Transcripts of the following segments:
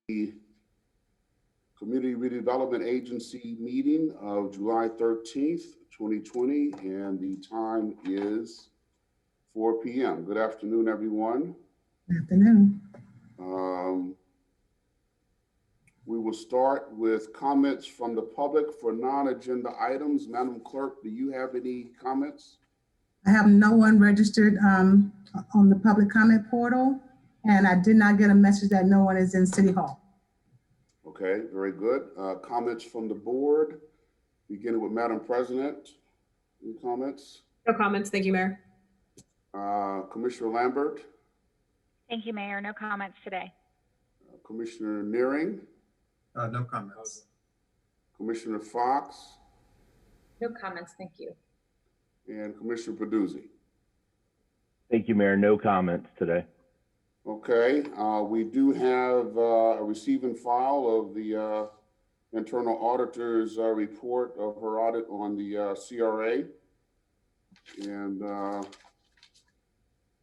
the Community Redevelopment Agency meeting of July 13th, 2020, and the time is 4 p.m. Good afternoon, everyone. Good afternoon. We will start with comments from the public for non-agenda items. Madam Clerk, do you have any comments? I have no one registered on the public comment portal, and I did not get a message that no one is in City Hall. Okay, very good. Comments from the board, beginning with Madam President. Any comments? No comments. Thank you, Mayor. Commissioner Lambert. Thank you, Mayor. No comments today. Commissioner Nearing. No comments. Commissioner Fox. No comments. Thank you. And Commissioner Peduzzi. Thank you, Mayor. No comments today. Okay, we do have a receive and file of the internal auditor's report of her audit on the CRA. And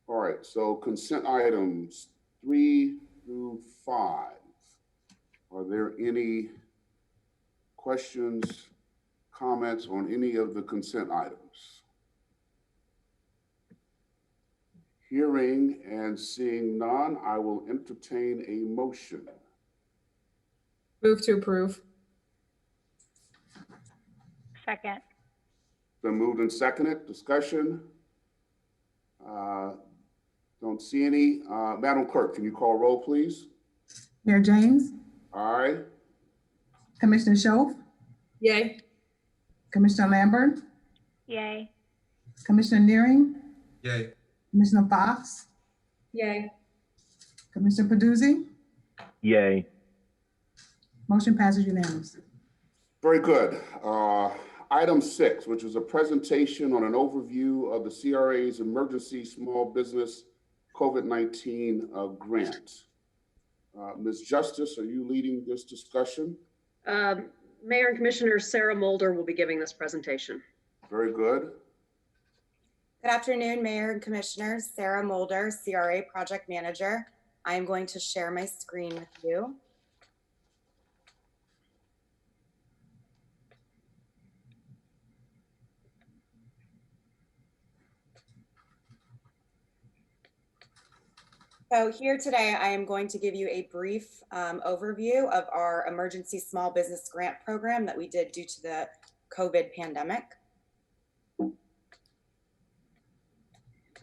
all right, so consent items 3 through 5. Are there any questions, comments on any of the consent items? Hearing and seeing none, I will entertain a motion. Move to approve. Second. Been moved and seconded. Discussion? Don't see any. Madam Clerk, can you call roll, please? Mayor James, Aye. Commissioner Schoaf, Yay. Commissioner Lambert, Yay. Commissioner Nearing, Yay. Commissioner Fox, Yay. Commissioner Peduzzi. Yay. Motion passes unanimously. Very good. Item 6, which is a presentation on an overview of the CRA's Emergency Small Business COVID-19 grant. Ms. Justice, are you leading this discussion? Mayor and Commissioner Sarah Mulder will be giving this presentation. Very good. Good afternoon, Mayor and Commissioners. Sarah Mulder, CRA Project Manager. I am going to share my screen with you. So here today, I am going to give you a brief overview of our Emergency Small Business Grant Program that we did due to the COVID pandemic.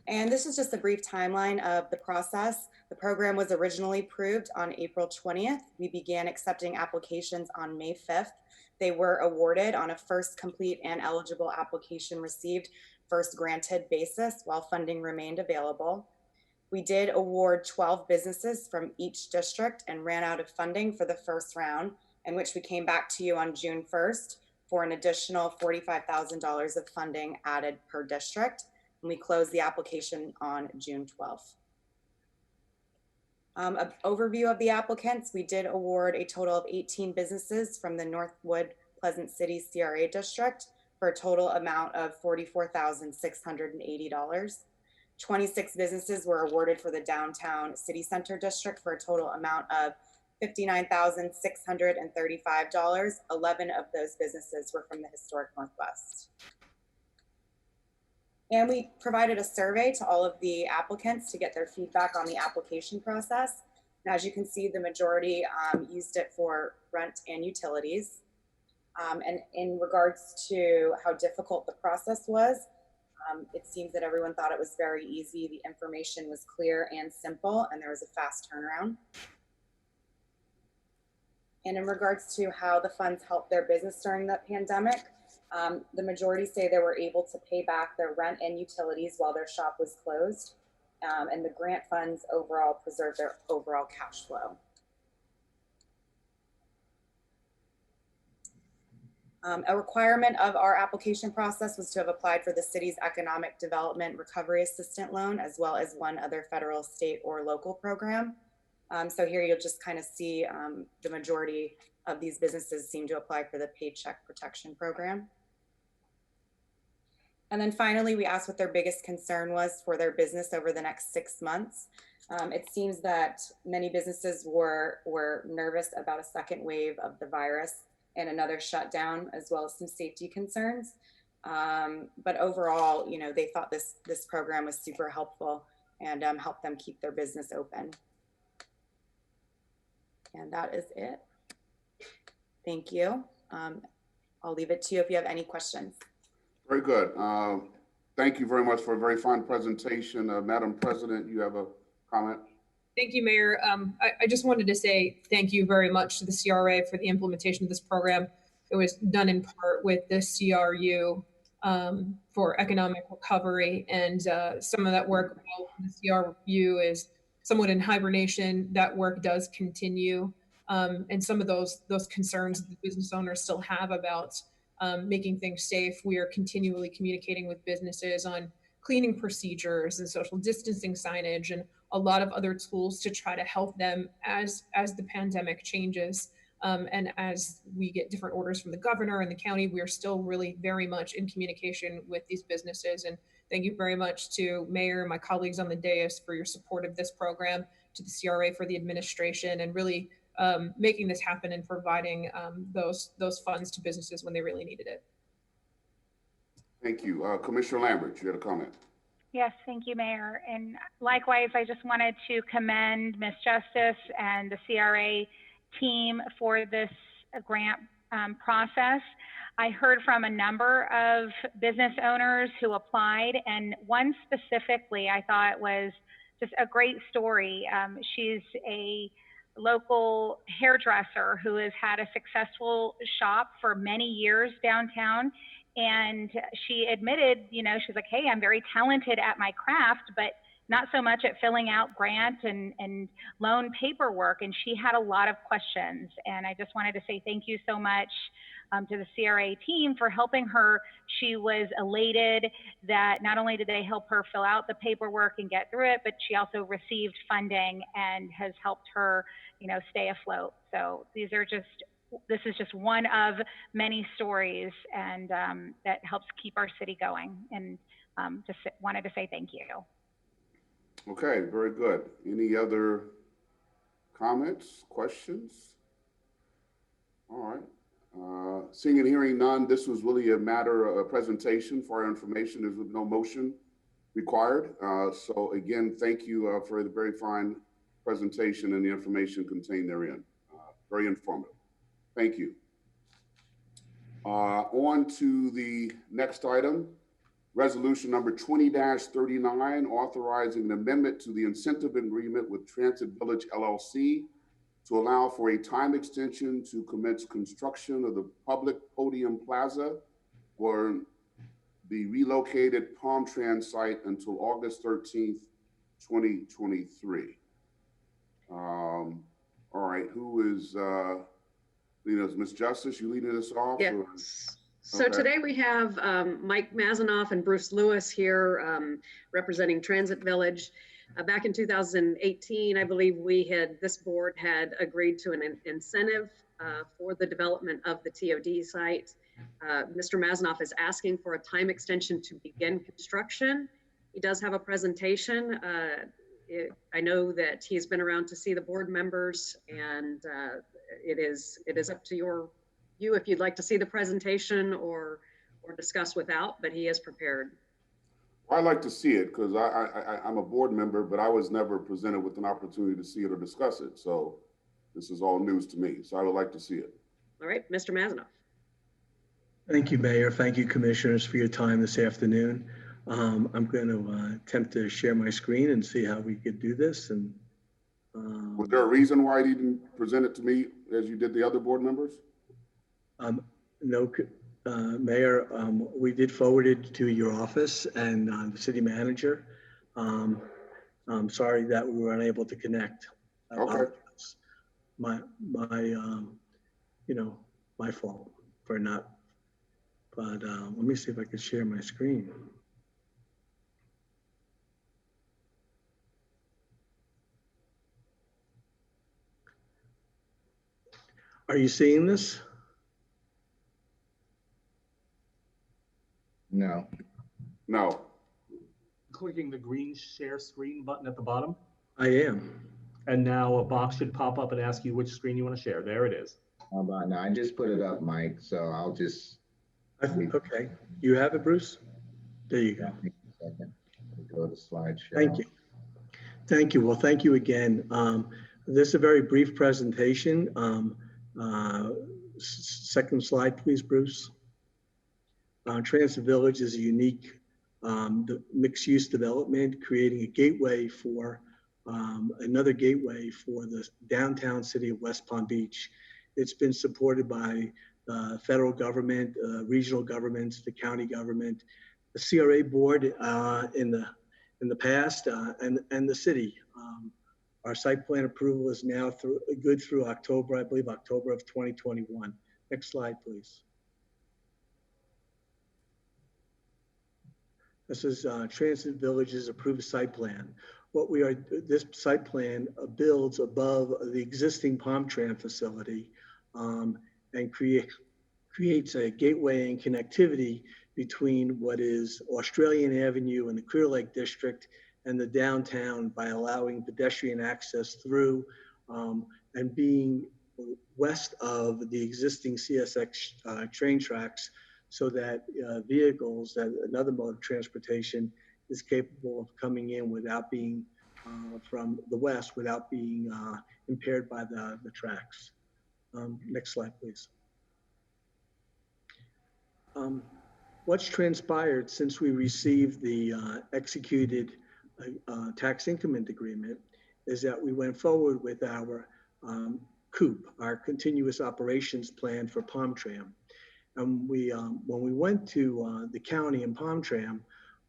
And this is just a brief timeline of the process. The program was originally approved on April 20th. We began accepting applications on May 5th. They were awarded on a first complete and eligible application received, first granted basis while funding remained available. We did award 12 businesses from each district and ran out of funding for the first round, in which we came back to you on June 1st for an additional $45,000 of funding added per district. And we closed the application on June 12th. An overview of the applicants, we did award a total of 18 businesses from the Northwood Pleasant City CRA district for a total amount of $44,680. 26 businesses were awarded for the downtown city center district for a total amount of $59,635. 11 of those businesses were from the historic Northwest. And we provided a survey to all of the applicants to get their feedback on the application process. And as you can see, the majority used it for rent and utilities. And in regards to how difficult the process was, it seems that everyone thought it was very easy. The information was clear and simple, and there was a fast turnaround. And in regards to how the funds helped their business during the pandemic, the majority say they were able to pay back their rent and utilities while their shop was closed. And the grant funds overall preserved their overall cash flow. A requirement of our application process was to have applied for the city's Economic Development Recovery Assistant Loan, as well as one other federal, state, or local program. So here you'll just kind of see the majority of these businesses seem to apply for the Paycheck Protection Program. And then finally, we asked what their biggest concern was for their business over the next 6 months. It seems that many businesses were nervous about a second wave of the virus and another shutdown, as well as some safety concerns. But overall, they thought this program was super helpful and helped them keep their business open. And that is it. Thank you. I'll leave it to you if you have any questions. Very good. Thank you very much for a very fine presentation. Madam President, you have a comment? Thank you, Mayor. I just wanted to say thank you very much to the CRA for the implementation of this program. It was done in part with the CRU for economic recovery, and some of that work, while the CRU is somewhat in hibernation, that work does continue. And some of those concerns that the business owners still have about making things safe, we are continually communicating with businesses on cleaning procedures and social distancing signage and a lot of other tools to try to help them as the pandemic changes. And as we get different orders from the governor and the county, we are still really very much in communication with these businesses. And thank you very much to Mayor and my colleagues on the dais for your support of this program, to the CRA for the administration, and really making this happen and providing those funds to businesses when they really needed it. Thank you. Commissioner Lambert, you had a comment. Yes, thank you, Mayor. And likewise, I just wanted to commend Ms. Justice and the CRA team for this grant process. I heard from a number of business owners who applied, and one specifically I thought was just a great story. She's a local hairdresser who has had a successful shop for many years downtown. And she admitted, she's like, hey, I'm very talented at my craft, but not so much at filling out grant and loan paperwork. And she had a lot of questions. And I just wanted to say thank you so much to the CRA team for helping her. She was elated that not only did they help her fill out the paperwork and get through it, but she also received funding and has helped her, stay afloat. So this is just one of many stories, and that helps keep our city going. And just wanted to say thank you. Okay, very good. Any other comments, questions? All right. Seeing and hearing none, this was really a matter of a presentation for our information. There's no motion required. So again, thank you for the very fine presentation and the information contained therein. Very informative. Thank you. On to the next item, resolution number 20-39, authorizing an amendment to the incentive agreement with Transit Village LLC to allow for a time extension to commence construction of the public Podium Plaza or the relocated Tran site until August 13th, 2023. All right, who is Ms. Justice, you leading us off? Yes. Or? So Okay. today we have Mike Mazanoff and Bruce Lewis here representing Transit Village. Back in 2018, I believe this board had agreed to an incentive for the development of the TOD site. Mr. Mazanoff is asking for a time extension to begin construction. He does have a presentation. I know that he's been around to see the board members, and it is up to you if you'd like to see the presentation or discuss without, but he is prepared. I'd like to see it because I'm a board member, but I was never presented with an opportunity to see it or discuss it. So this is all news to me. So I would like to see it. All right, Mr. Mazanoff. Thank you, Mayor. Thank you, Commissioners, for your time this afternoon. I'm going to attempt to share my screen and see how we could do this. And was there a reason why you didn't present it to me as you did the other board members? No, Mayor, we did forward it to your office and the city manager. I'm sorry that we were unable to connect. Okay. My fault for not. But let me see if I can share my screen. Are you seeing this? No. No. Clicking the green share screen button at the bottom. I am. And now a box should pop up and ask you which screen you want to share. There it is. How about now? I just put it up, Mike, so I'll just. Okay, you have it, Bruce? There you go. Second. Go to slideshow. Thank you. Thank you. Well, thank you again. This is a very brief presentation. Second slide, please, Bruce. Transit Village is a unique mixed-use development, creating a gateway for another gateway for the downtown city of West Palm Beach. It's been supported by federal government, regional governments, the county government, the CRA board in the past, and the city. Our site plan approval is now good through October, I believe October of 2021. Next slide, please. This is Transit Village's approved site plan. This site plan builds above the existing Palm Tran facility and creates a gateway and connectivity between what is Australian Avenue and the Clear Lake District and the downtown by allowing pedestrian access through and being west of the existing CSX train tracks, so that vehicles, that another mode of transportation is capable of coming in without being from the west, without being impaired by the tracks. Next slide, please. What's transpired since we received the executed tax increment agreement is that we went forward with our COOP, our continuous operations plan for Palm Tram. And when we went to the county in Palm Tram,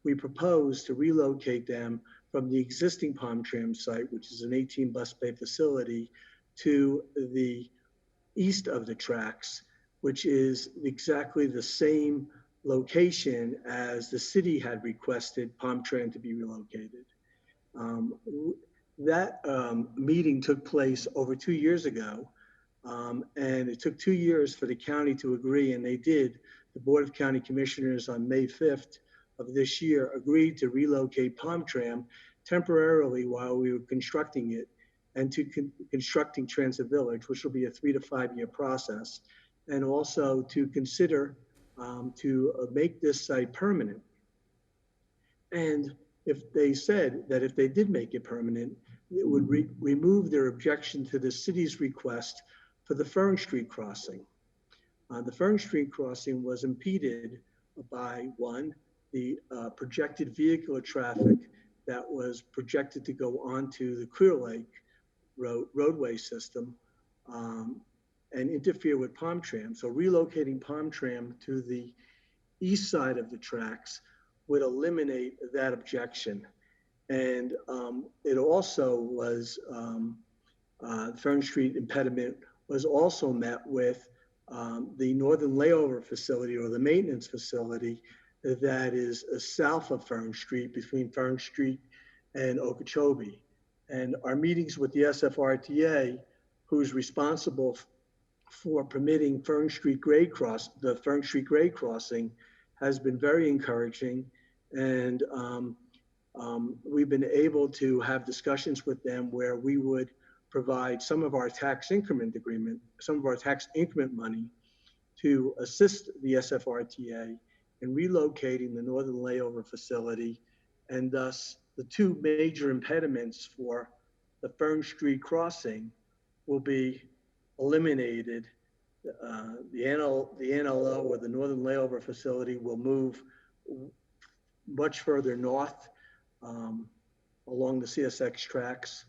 we proposed to relocate them from the existing Palm Tram site, which is an 18 bus bay facility, to the east of the tracks, which is exactly the same location as the city had requested Palm Tran to be relocated. That meeting took place over 2 years ago. And it took 2 years for the county to agree, and they did. The Board of County Commissioners on May 5th of this year agreed to relocate Palm Tram temporarily while we were constructing it, and to constructing Transit Village, which will be a 3 to 5 year process, and also to consider to make this site permanent. And if they said that if they did make it permanent, it would remove their objection to the city's request for the Fern Street crossing. The Fern Street crossing was impeded by, one, the projected vehicular traffic that was projected to go onto the Clear Lake roadway system and interfere with Palm Tram. So relocating Palm Tram to the east side of the tracks would eliminate that objection. And it also was, Fern Street impediment was also met with the northern layover facility, or the maintenance facility, that is south of Fern Street, between Fern Street and Okeechobee. And our meetings with the SFRTA, who's responsible for permitting the Fern Street grade crossing, has been very encouraging. And we've been able to have discussions with them where we would provide some of our tax increment money to assist the SFRTA in relocating the northern layover facility. And thus the two major impediments for the Fern Street crossing will be eliminated. The NLO, or the northern layover facility, will move much further north along the CSX tracks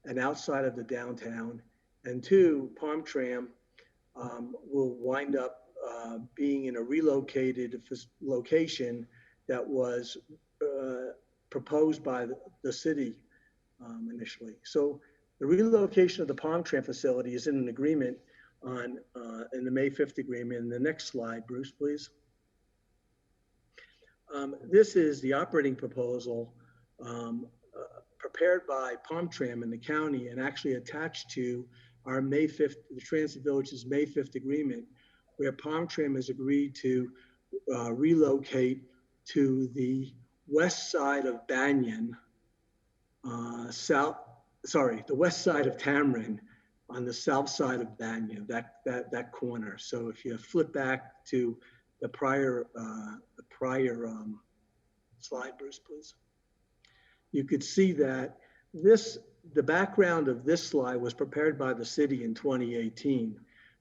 and outside of the downtown. And two, Palm Tram will wind up being in a relocated location that was proposed by the city initially. So the relocation of the Palm Tram facility is in an agreement in the May 5th agreement. And the next slide, Bruce, please. This is the operating proposal prepared by Palm Tram in the county and actually attached to our May 5th, the Transit Village's May 5th agreement, where Palm Tram has agreed to relocate to the west side of Banyan, the west side of Tamron on the south side of Banyan, that corner. So if you flip back to the prior slide, Bruce, please. You could see that the background of this slide was prepared by the city in 2018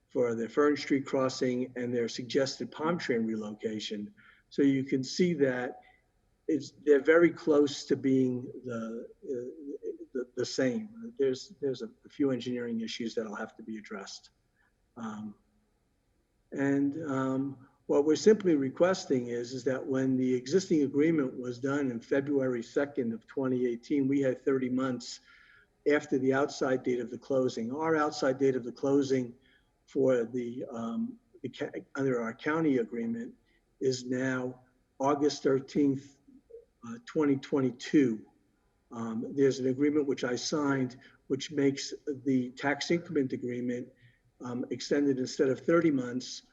for the Fern Street crossing and their suggested Palm Tran relocation. So you can see that they're very close to being the same. There's a few engineering issues that'll have to be addressed. What we're simply requesting is that when the existing agreement was done in February 2nd of 2018, we had 30 months after the outside date of the closing. Our outside date of the closing for under our county agreement is now August 13th, 2022. There's an agreement which I signed, which makes the tax increment agreement extended instead of 30 months,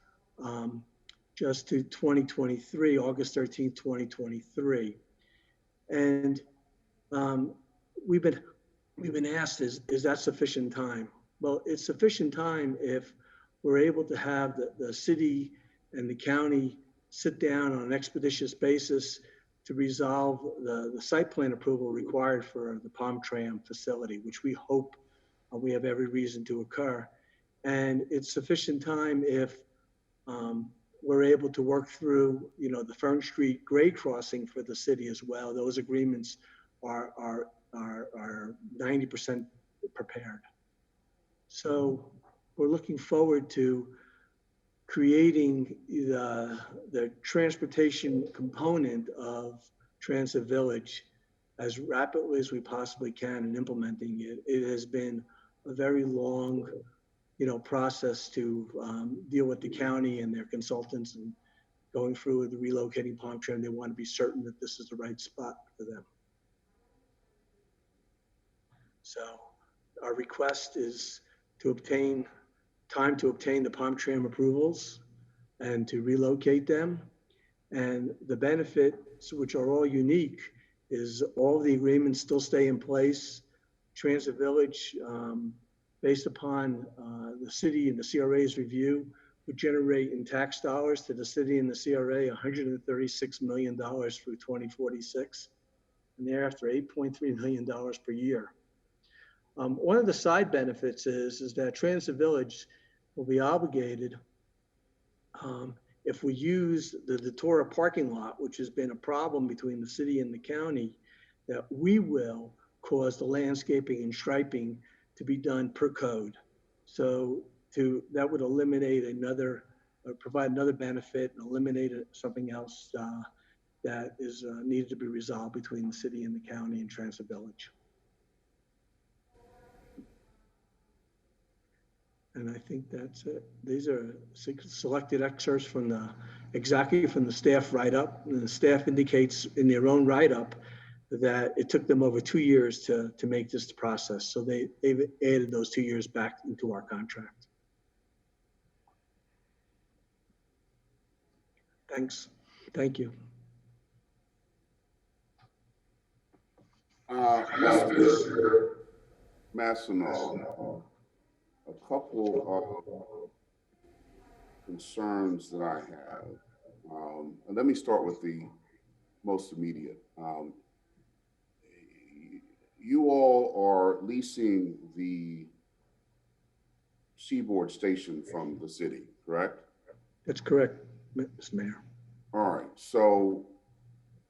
just to 2023, August 13th, 2023. And we've been asked, is that sufficient time? Well, it's sufficient time if we're able to have the city and the county sit down on an expeditious basis to resolve the site plan approval required for the Palm Tran facility, which we hope we have every reason to occur. And it's sufficient time if we're able to work through, the Fern Street grade crossing for the city as well. Those agreements are 90% prepared. So we're looking forward to creating the transportation component of Transit Village as rapidly as we possibly can and implementing it. It has been a very long, process to deal with the county and their consultants and going through with the relocating Palm Tran. They want to be certain that this is the right spot for them. So our request is to obtain time to obtain the Palm Tran approvals and to relocate them. And the benefits, which are all unique, is all the agreements still stay in place. Transit Village, based upon the city and the CRA's review, would generate in tax dollars to the city and the CRA $136 million through 2046, and thereafter $8.3 million per year. One of the side benefits is that Transit Village will be obligated, if we use the Datura parking lot, which has been a problem between the city and the county, that we will cause the landscaping and striping to be done per code. So that would eliminate provide another benefit and eliminate something else that is needed to be resolved between the city and the county and Transit Village. And I think that's it. These are selected excerpts from exactly from the staff write-up. And the staff indicates in their own write-up that it took them over 2 years to make this process. So they've added those 2 years back into our contract. Thanks. Thank you. Mr. Massimo, a couple of concerns that I have. And let me start with the most immediate. You all are leasing the Seaboard Station from the city, correct? That's correct, Mr. Mayor. All right. So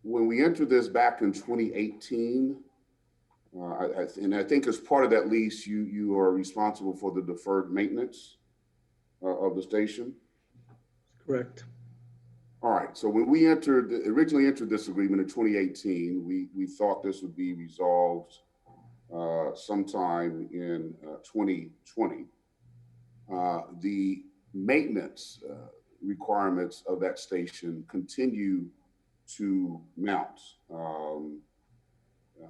when we entered this back in 2018, and I think as part of that lease, you are responsible for the deferred maintenance of the station? Correct. All right. So when we originally entered this agreement in 2018, we thought this would be resolved sometime in 2020. The maintenance requirements of that station continue to mount.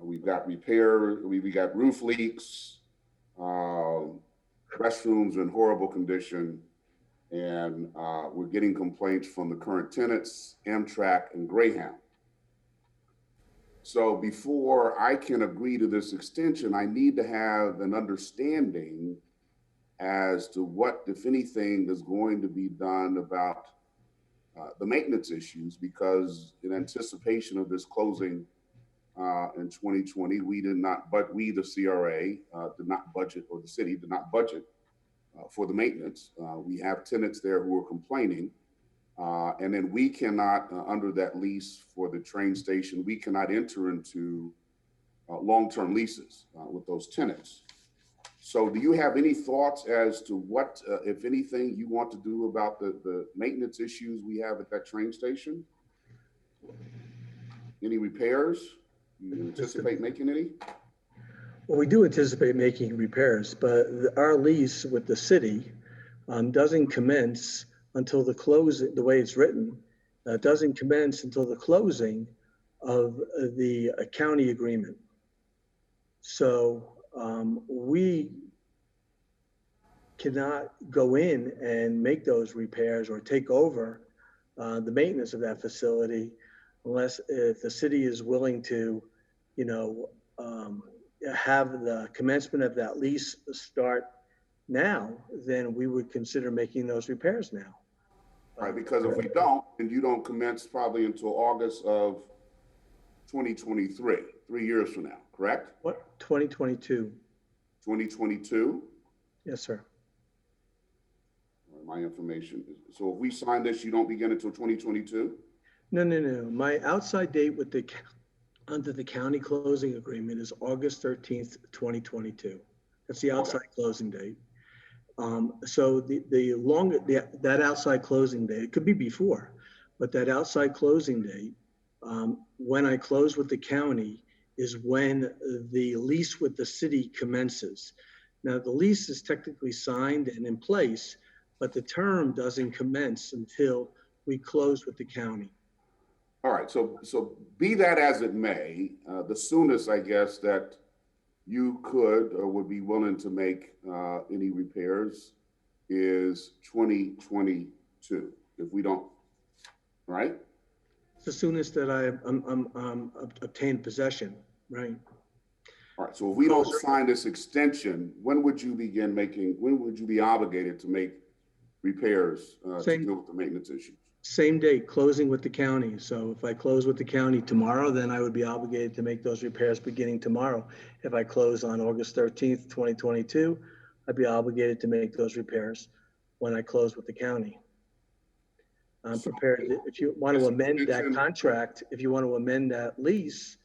We've got we've got roof leaks, restrooms in horrible condition, and we're getting complaints from the current tenants, Amtrak and Greyhound. So before I can agree to this extension, I need to have an understanding as to what, if anything, is going to be done about the maintenance issues, because in anticipation of this closing in 2020, we did not, but we, the CRA, did not budget, or the city did not budget for the maintenance. We have tenants there who are complaining. And then we cannot, under that lease for the train station, we cannot enter into long-term leases with those tenants. So do you have any thoughts as to what, if anything, you want to do about the maintenance issues we have at that train station? Any repairs? You anticipate making any? Well, we do anticipate making repairs, but our lease with the city doesn't commence until the closing, the way it's written, doesn't commence until the closing of the county agreement. So we cannot go in and make those repairs or take over the maintenance of that facility unless if the city is willing to, you know, have the commencement of that lease start now, then we would consider making those repairs now. Right, because if we don't, then you don't commence probably until August of 2023, 3 years from now, correct? What, 2022? 2022? Yes, sir. My information is, so if we sign this, you don't begin until 2022? No. My outside date with the, under the county closing agreement is August 13th, 2022. That's the outside closing date. So that outside closing date, it could be before, but that outside closing date, when I close with the county, is when the lease with the city commences. Now, the lease is technically signed and in place, but the term doesn't commence until we close with the county. All right, so be that as it may, the soonest, I guess, that you could or would be willing to make any repairs is 2022, if we don't, right? It's the soonest that I obtain possession, right? All right, so if we don't sign this extension, when would you begin making, when would you be obligated to make repairs to deal with the maintenance issues? Same date, closing with the county. So if I close with the county tomorrow, then I would be obligated to make those repairs beginning tomorrow. If I close on August 13th, 2022, I'd be obligated to make those repairs when I close with the county. I'm prepared, if you want to amend that contract, if you want to amend that lease,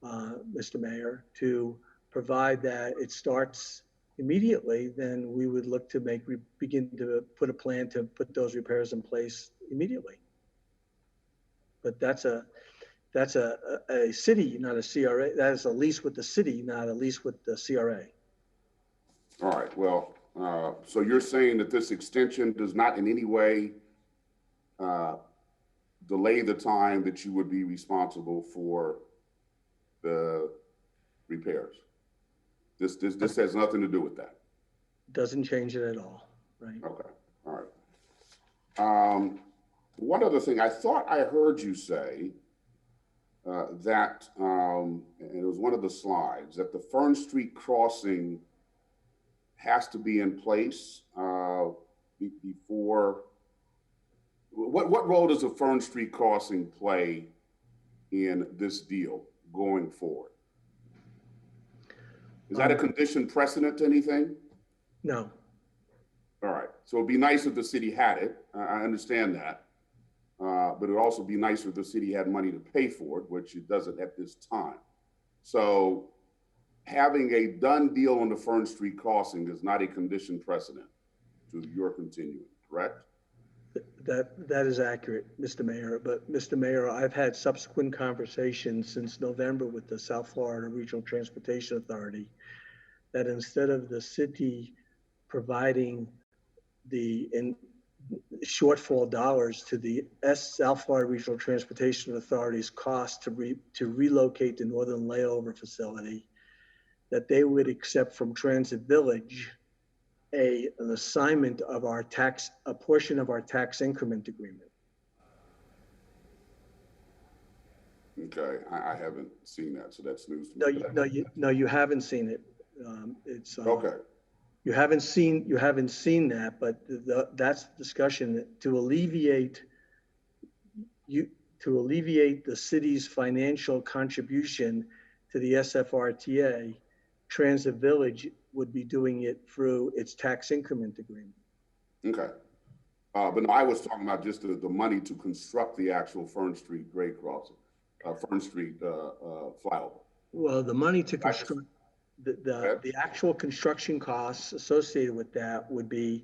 Mr. Mayor, to provide that it starts immediately, then we would look to begin to put a plan to put those repairs in place immediately. But that's a city, not a CRA. That is a lease with the city, not a lease with the CRA. All right, well, so you're saying that this extension does not in any way delay the time that you would be responsible for the repairs? This has nothing to do with that? Doesn't change it at all, right? Okay, all right. One other thing, I thought I heard you say that, and it was one of the slides, that the Fern Street crossing has to be in place before, what role does the Fern Street crossing play in this deal going forward? Is that a condition precedent to anything? No. All right, so it'd be nice if the city had it. I understand that. But it'd also be nicer if the city had money to pay for it, which it doesn't at this time. So having a done deal on the Fern Street crossing is not a condition precedent to your continuing, correct? That is accurate, Mr. Mayor. But Mr. Mayor, I've had subsequent conversations since November with the South Florida Regional Transportation Authority that instead of the city providing the shortfall dollars to the South Florida Regional Transportation Authority's cost to relocate the Northern Layover Facility, that they would accept from Transit Village an assignment of our tax, a portion of our tax increment agreement. Okay, I haven't seen that, so that's news to No, me. no, you haven't seen it. It's, Okay, you haven't seen that, but that's discussion to alleviate the city's financial contribution to the SFRTA. Transit Village would be doing it through its tax increment agreement. okay. But no, I was talking about just the money to construct the actual Fern Street grade crossing, Fern Street flyover. Well, the money to construct, the actual construction costs associated with that would be,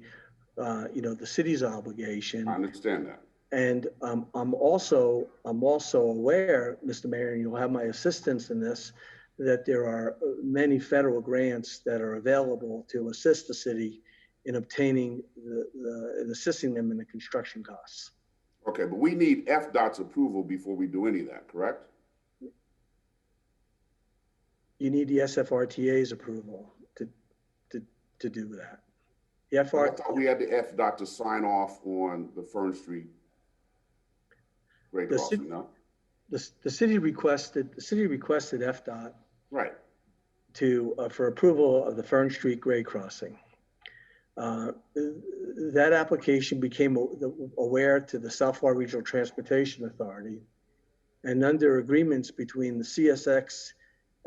the city's obligation. I understand that. And I'm also aware, Mr. Mayor, and you'll have my assistance in this, that there are many federal grants that are available to assist the city in obtaining and assisting them in the construction costs. Okay, but we need FDOT's approval before we do any of that, correct? You need the SFRTA's approval to do that. The I thought we had the FDOT to sign off on the Fern Street grade crossing, no? The city requested FDOT Right. for approval of the Fern Street grade crossing. That application became aware to the South Florida Regional Transportation Authority, and under agreements between the CSX,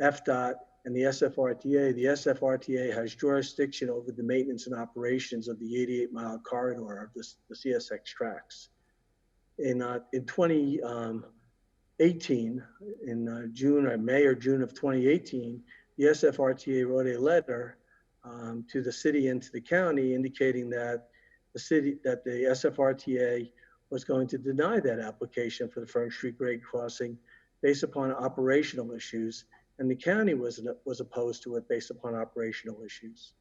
FDOT, and the SFRTA, the SFRTA has jurisdiction over the maintenance and operations of the 88-mile corridor of the CSX tracks. In 2018, in May or June of 2018, the SFRTA wrote a letter to the city and to the county indicating that the SFRTA was going to deny that application for the Fern Street grade crossing based upon operational issues, and the county was opposed to it based upon operational issues.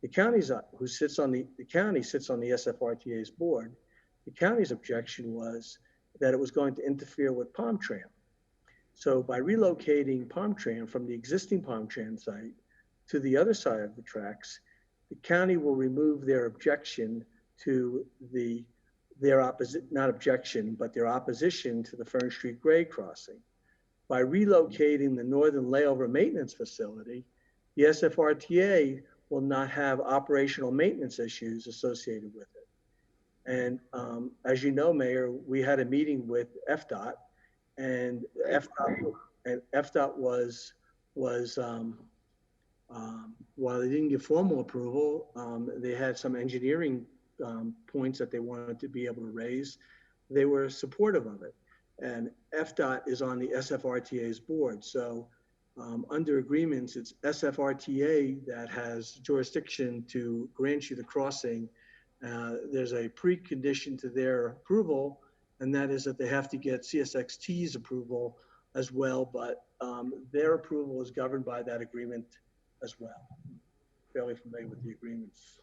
The county sits on the SFRTA's board. The county's objection was that it was going to interfere with Palm Tran. So by relocating Palm Tran from the existing Palm Tran site to the other side of the tracks, the county will remove their objection to their opposition to the Fern Street grade crossing. By relocating the northern layover maintenance facility, the SFRTA will not have operational maintenance issues associated with it. And as you know, Mayor, we had a meeting with FDOT, and FDOT was while they didn't give formal approval, they had some engineering points that they wanted to be able to raise. They were supportive of it. And FDOT is on the SFRTA's board. So under agreements, it's SFRTA that has jurisdiction to grant you the crossing. There's a precondition to their approval, and that is that they have to get CSXT's approval as well, but their approval is governed by that agreement as well. Fairly familiar with the agreements.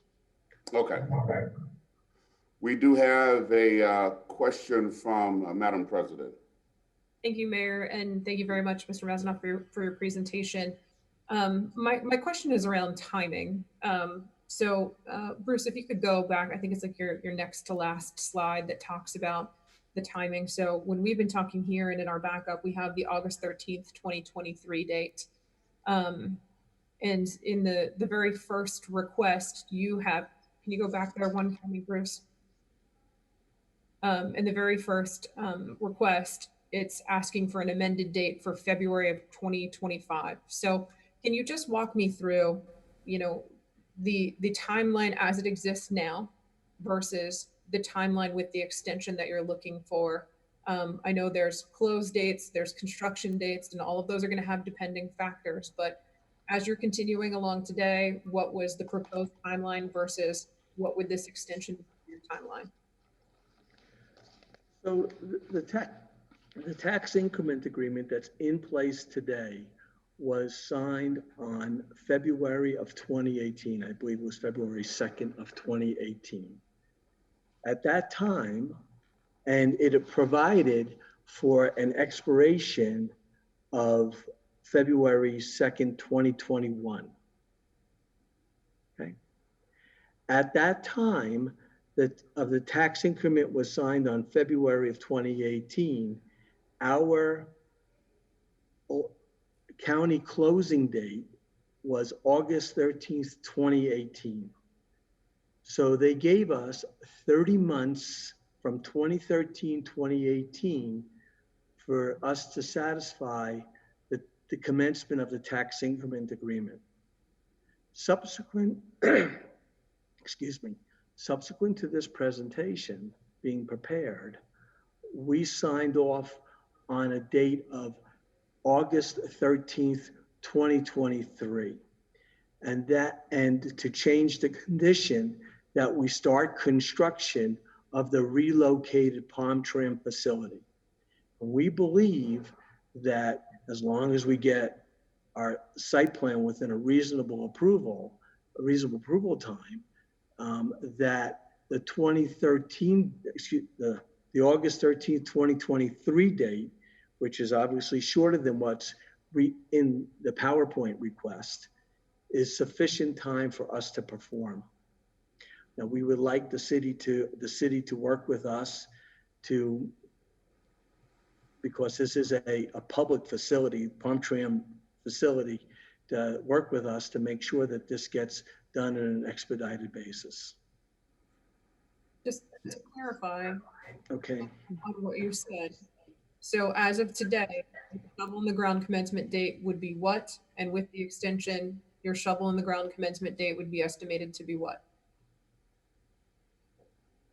Okay. We do have a question from Madam President. Thank you, Mayor, and thank you very much, Mr. Mazanoff, for your presentation. My question is around timing. Bruce, if you could go back, I think it's like your next to last slide that talks about the timing. So when we've been talking here and in our backup, we have the August 13th, 2023 date. And in the very first request you have, can you go back there one for me, Bruce? In the very first request, it's asking for an amended date for February of 2025. So can you just walk me through, the timeline as it exists now versus the timeline with the extension that you're looking for? I know there's close dates, there's construction dates, and all of those are going to have depending factors. But as you're continuing along today, what was the proposed timeline versus what would this extension be for your timeline? So the tax increment agreement that's in place today was signed on February of 2018. I believe it was February 2nd of 2018. At that time, and it provided for an expiration of February 2nd, 2021. Okay. At that time, the tax increment was signed on February of 2018. Our county closing date was August 13th, 2018. So they gave us 30 months from 2013, 2018 for us to satisfy the commencement of the tax increment agreement. Subsequent, excuse me, subsequent to this presentation being prepared, we signed off on a date of August 13th, 2023. And to change the condition that we start construction of the relocated Palm Tran facility. And we believe that as long as we get our site plan within a reasonable approval time, that the 2013, the August 13th, 2023 date, which is obviously shorter than what's in the PowerPoint request, is sufficient time for us to perform. Now, we would like the city to work with us because this is a public facility, Palm Tran facility, to work with us to make sure that this gets done on an expedited basis. Just to clarify Okay. on what you said. So as of today, the shovel in the ground commencement date would be what? And with the extension, your shovel in the ground commencement date would be estimated to be what?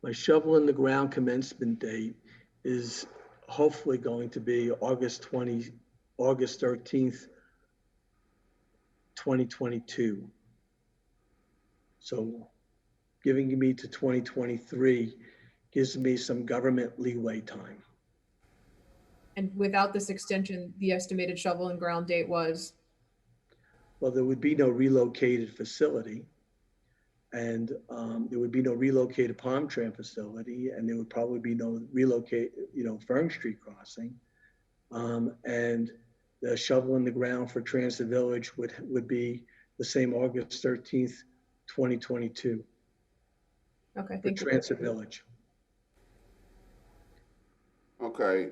My shovel in the ground commencement date is hopefully going to be August 13th, 2022. So giving me to 2023 gives me some government leeway time. And without this extension, the estimated shovel and ground date was? Well, there would be no relocated facility, and there would be no relocated Palm Tran facility, and there would probably be no Fern Street crossing. And the shovel in the ground for Transit Village would be the same August 13th, 2022. Okay, thank you. Transit Village. Okay,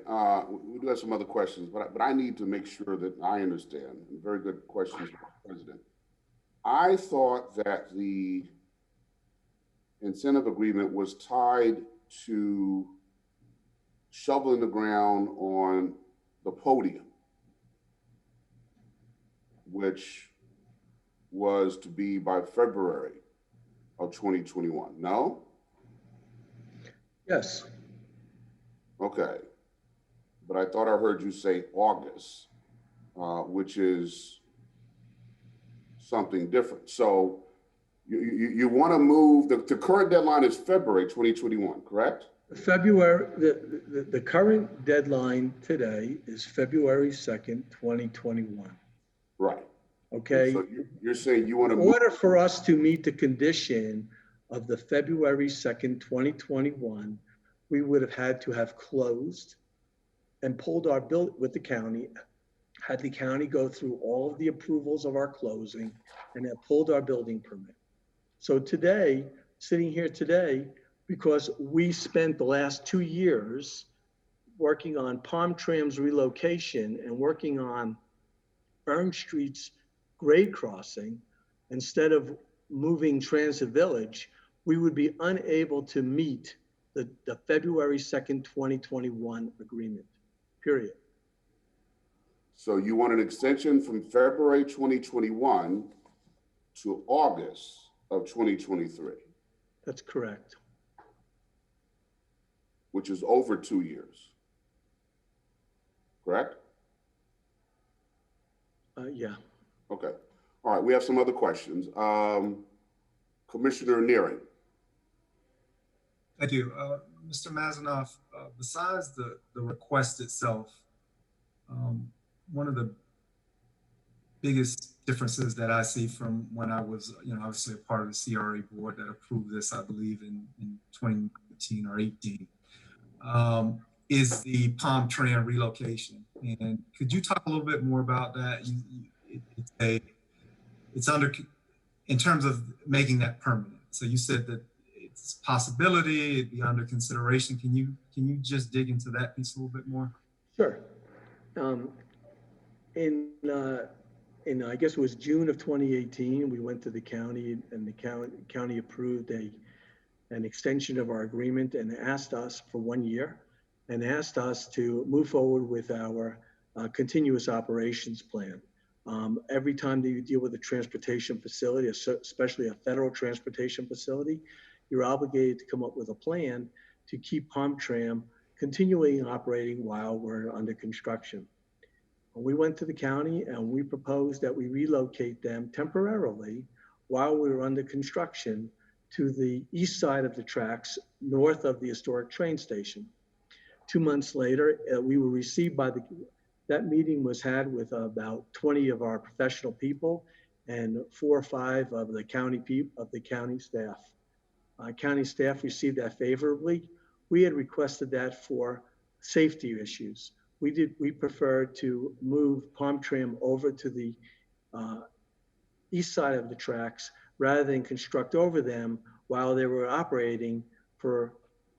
we do have some other questions, but I need to make sure that I understand. Very good questions, Mr. President. I thought that the incentive agreement was tied to shoveling the ground on the Podium, which was to be by February of 2021. No? Yes. Okay. But I thought I heard you say August, which is something different. So you want to move, the current deadline is February 2021, correct? February, the current deadline today is February 2nd, 2021. Right. Okay. So you're saying you want to in order for us to meet the condition of the February 2nd, 2021, we would have had to have closed and pulled our bill with the county, had the county go through all of the approvals of our closing, and have pulled our building permit. So today, sitting here today, because we spent the last 2 years working on Palm Tran's relocation and working on Fern Street's grade crossing, instead of moving Transit Village, we would be unable to meet the February 2nd, 2021 agreement, period. So you want an extension from February 2021 to August of 2023? That's correct. Which is over 2 years, correct? Yeah. Okay. All right, we have some other questions. Commissioner Nearing. I do. Mr. Mazanoff, besides the request itself, one of the biggest differences that I see from when I was, obviously a part of the CRA board that approved this, I believe in 2019 or 18, is the Palm Tran relocation. And could you talk a little bit more about that? It's under, in terms of making that permanent. So you said that it's a possibility, it'd be under consideration. Can you just dig into that piece a little bit more? Sure. I guess it was June of 2018, we went to the county and the county approved an extension of our agreement and asked us for 1 year and asked us to move forward with our continuous operations plan. Every time that you deal with a transportation facility, especially a federal transportation facility, you're obligated to come up with a plan to keep Palm Tran continuing operating while we're under construction. We went to the county and we proposed that we relocate them temporarily while we were under construction to the east side of the tracks, north of the historic train station. 2 months later, we were received by that meeting was had with about 20 of our professional people and 4 or 5 of the county staff. County staff received that favorably. We had requested that for safety issues. We preferred to move Palm Tran over to the east side of the tracks rather than construct over them while they were operating for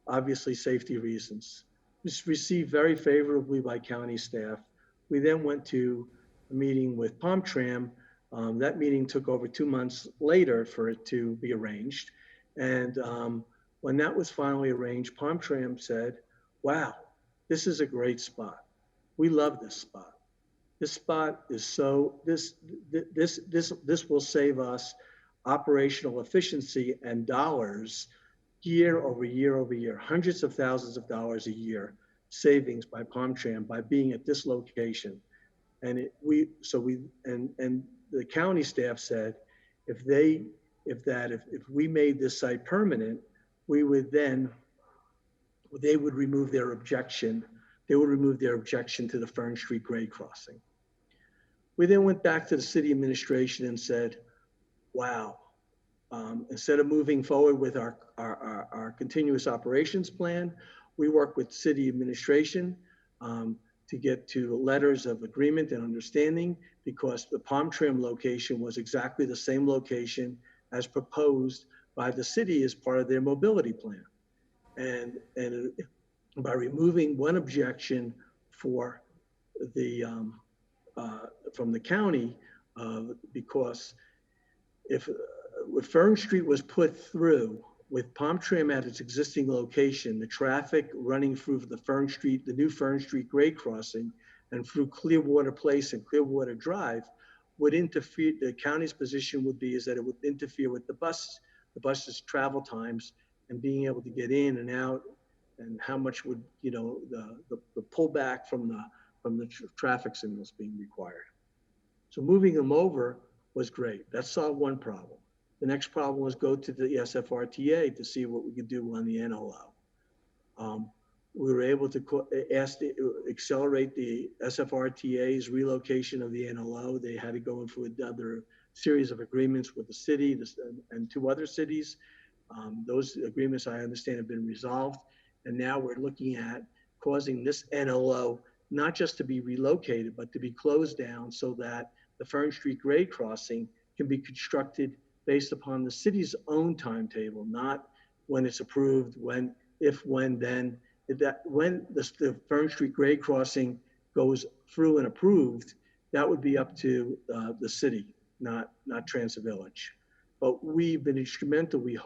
obviously safety reasons. This was received very favorably by county staff. We then went to a meeting with Palm Tran. That meeting took over 2 months later for it to be arranged. And when that was finally arranged, Palm Tran said, wow, this is a great spot. We love this spot. This spot is this will save us operational efficiency and dollars year over year over year, hundreds of thousands of dollars a year savings by Palm Tran by being at this location. And the county staff said, if we made this site permanent, they would remove their objection. They would remove their objection to the Fern Street grade crossing. We then went back to the city administration and said, wow, instead of moving forward with our continuous operations plan, we worked with city administration to get to letters of agreement and understanding because the Palm Tran location was exactly the same location as proposed by the city as part of their mobility plan. And by removing one objection from the county, because if Fern Street was put through with Palm Tran at its existing location, the traffic running through the new Fern Street grade crossing and through Clearwater Place and Clearwater Drive would interfere. The county's position would be is that it would interfere with the bus's travel times and being able to get in and out, and how much would the pullback from the traffic signals being required. So moving them over was great. That solved one problem. The next problem was go to the SFRTA to see what we could do on the NLO. We were able to accelerate the SFRTA's relocation of the NLO. They had to go through another series of agreements with the city and 2 other cities. Those agreements, I understand, have been resolved. And now we're looking at causing this NLO not just to be relocated, but to be closed down so that the Fern Street grade crossing can be constructed based upon the city's own timetable, not when it's approved, when the Fern Street grade crossing goes through and approved, that would be up to the city, not Transit Village. But we've been instrumental, we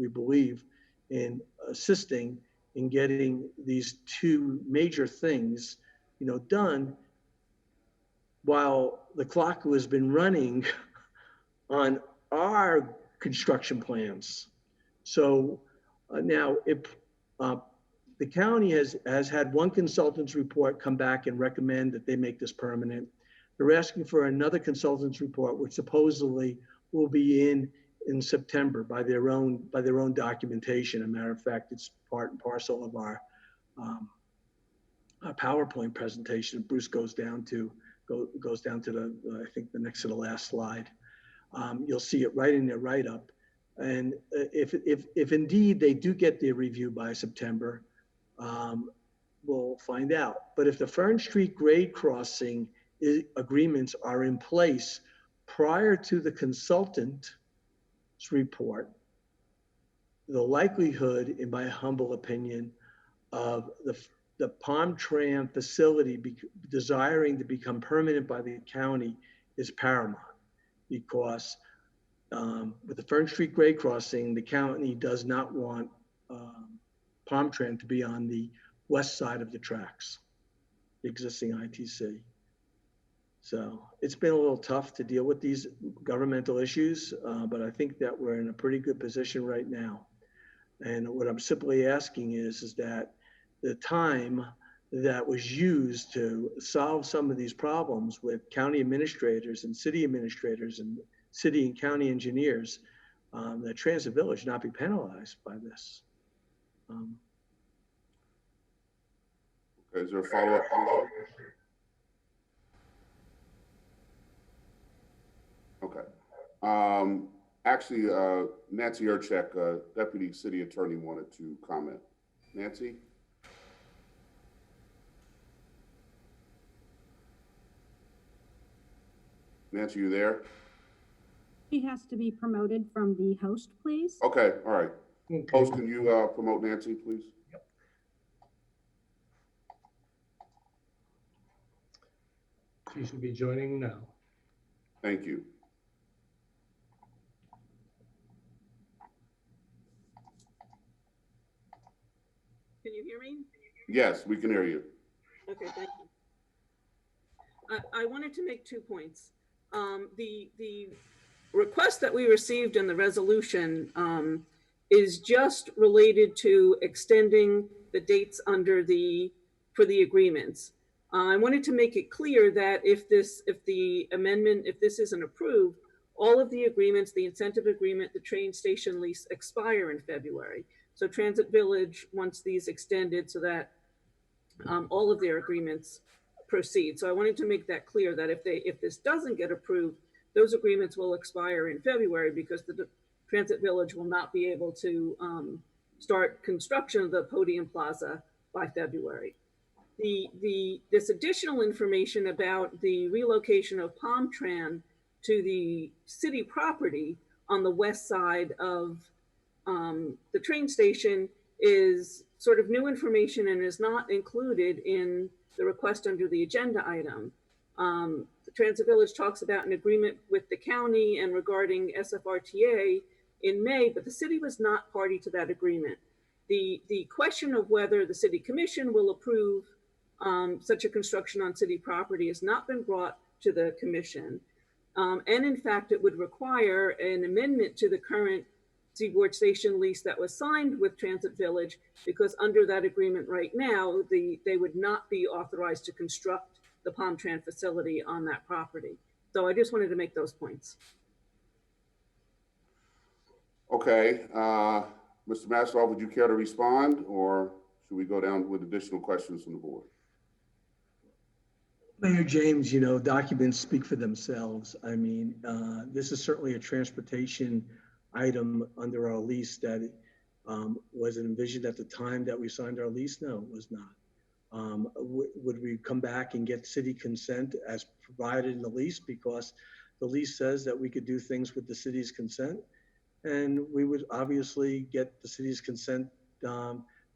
believe, in assisting in getting these 2 major things, done while the clock has been running on our construction plans. So now if the county has had one consultant's report come back and recommend that they make this permanent. They're asking for another consultant's report, which supposedly will be in September by their own documentation. As a matter of fact, it's part and parcel of our PowerPoint presentation. Bruce goes down to I think the next to the last slide. You'll see it right in their write-up. And if indeed they do get their review by September, we'll find out. But if the Fern Street grade crossing agreements are in place prior to the consultant's report, the likelihood, in my humble opinion, of the Palm Tran facility desiring to become permanent by the county is paramount, because with the Fern Street grade crossing, the county does not want Palm Tran to be on the west side of the tracks, the existing ITC. So it's been a little tough to deal with these governmental issues, but I think that we're in a pretty good position right now. And what I'm simply asking is that the time that was used to solve some of these problems with county administrators and city administrators and city and county engineers, that Transit Village not be penalized by this. Is there a follow-up? Okay. Actually, Nancy Urchek, Deputy City Attorney, wanted to comment. Nancy? Nancy, you there? He has to be promoted from the host, please. Okay, all right. Okay. Host, can you promote Nancy, please? Yep. She should be joining now. Thank you. Can you hear me? Yes, we can hear you. Okay, thank you. I wanted to make 2 points. The request that we received in the resolution is just related to extending the dates for the agreements. I wanted to make it clear that if this isn't approved, all of the agreements, the incentive agreement, the train station lease expire in February. So Transit Village wants these extended so that all of their agreements proceed. So I wanted to make that clear that if this doesn't get approved, those agreements will expire in February because the Transit Village will not be able to start construction of the Podium Plaza by February. This additional information about the relocation of Palm Tran to the city property on the west side of the train station is sort of new information and is not included in the request under the agenda item. The Transit Village talks about an agreement with the county and regarding SFRTA in May, but the city was not party to that agreement. The question of whether the city commission will approve such a construction on city property has not been brought to the commission. And in fact, it would require an amendment to the current Seaboard Station lease that was signed with Transit Village, because under that agreement right now, they would not be authorized to construct the Palm Tran facility on that property. So I just wanted to make those points. Okay, Mr. Maslow, would you care to respond, or should we go down with additional questions from the board? Mayor James, you know, documents speak for themselves. I mean, this is certainly a transportation item under our lease that was it envisioned at the time that we signed our lease? No, it was not. Would we come back and get city consent as provided in the lease? Because the lease says that we could do things with the city's consent, and we would obviously get the city's consent